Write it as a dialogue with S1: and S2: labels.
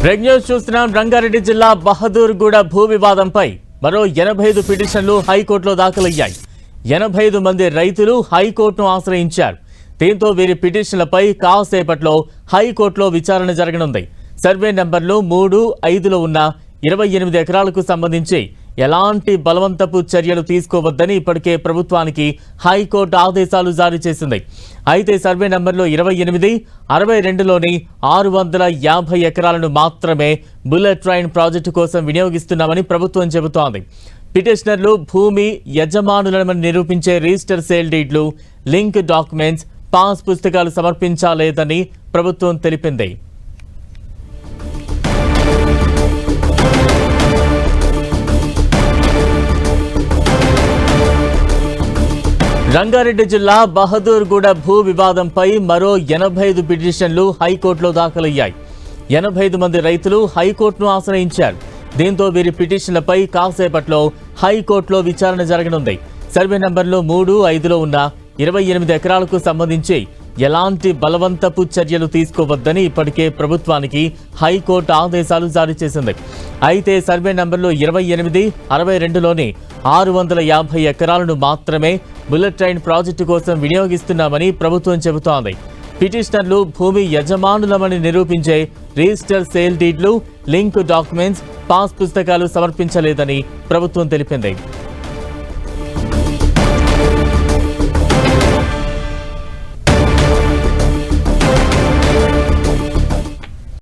S1: Red news చూస్తున్నాం. రంగారెడ్డి జిల్లా బహదూర్గూడ భూ వివాదంపై మరో 85 పిటిషన్లు హైకోర్టులో దాఖలయ్యాయి. 85 మంది రైతులు హైకోర్టును ఆశ్రయించారు. దీంతో వీరి పిటిషన్లపై కాసేపట్లో హైకోర్టులో విచారణ జరగనుంది. సర్వే నంబర్లు 3, 5లో ఉన్న 28 ఎకరాలకు సంబంధించి ఎలాంటి బలవంతపు చర్యలు తీసుకోవద్దని ఇప్పటికే ప్రభుత్వానికి హైకోర్టు ఆదేశాలు జారీ చేసింది. అయితే సర్వే నంబర్లో 28, 62లోని 650 ఎకరాలను మాత్రమే బుల్లెట్ ట్రైన్ ప్రాజెక్టు కోసం వినియోగిస్తున్నామని ప్రభుత్వం చెబుతోంది. పిటిషనర్లు భూమి యజమానులను నిరూపించే రిజిస్టర్ సేల్ డీడ్లు, లింక్ డాక్యుమెంట్స్, పాస్ పుస్తకాలు సమర్పించాలేదని ప్రభుత్వం తెలిపింది. రంగారెడ్డి జిల్లా బహదూర్గూడ భూ వివాదంపై మరో 85 పిటిషన్లు హైకోర్టులో దాఖలయ్యాయి. 85 మంది రైతులు హైకోర్టును ఆశ్రయించారు. దీంతో వీరి పిటిషన్లపై కాసేపట్లో హైకోర్టులో విచారణ జరగనుంది. సర్వే నంబర్లు 3, 5లో ఉన్న 28 ఎకరాలకు సంబంధించి ఎలాంటి బలవంతపు చర్యలు తీసుకోవద్దని ఇప్పటికే ప్రభుత్వానికి హైకోర్టు ఆదేశాలు జారీ చేసింది. అయితే సర్వే నంబర్లు 28, 62లోని 650 ఎకరాలను మాత్రమే బుల్లెట్ ట్రైన్ ప్రాజెక్టు కోసం వినియోగిస్తున్నామని ప్రభుత్వం చెబుతోంది. పిటిషనర్లు భూమి యజమానులమని నిరూపించే రిజిస్టర్ సేల్ డీడ్లు, లింక్ డాక్యుమెంట్స్, పాస్ పుస్తకాలు సమర్పించలేదని ప్రభుత్వం తెలిపింది.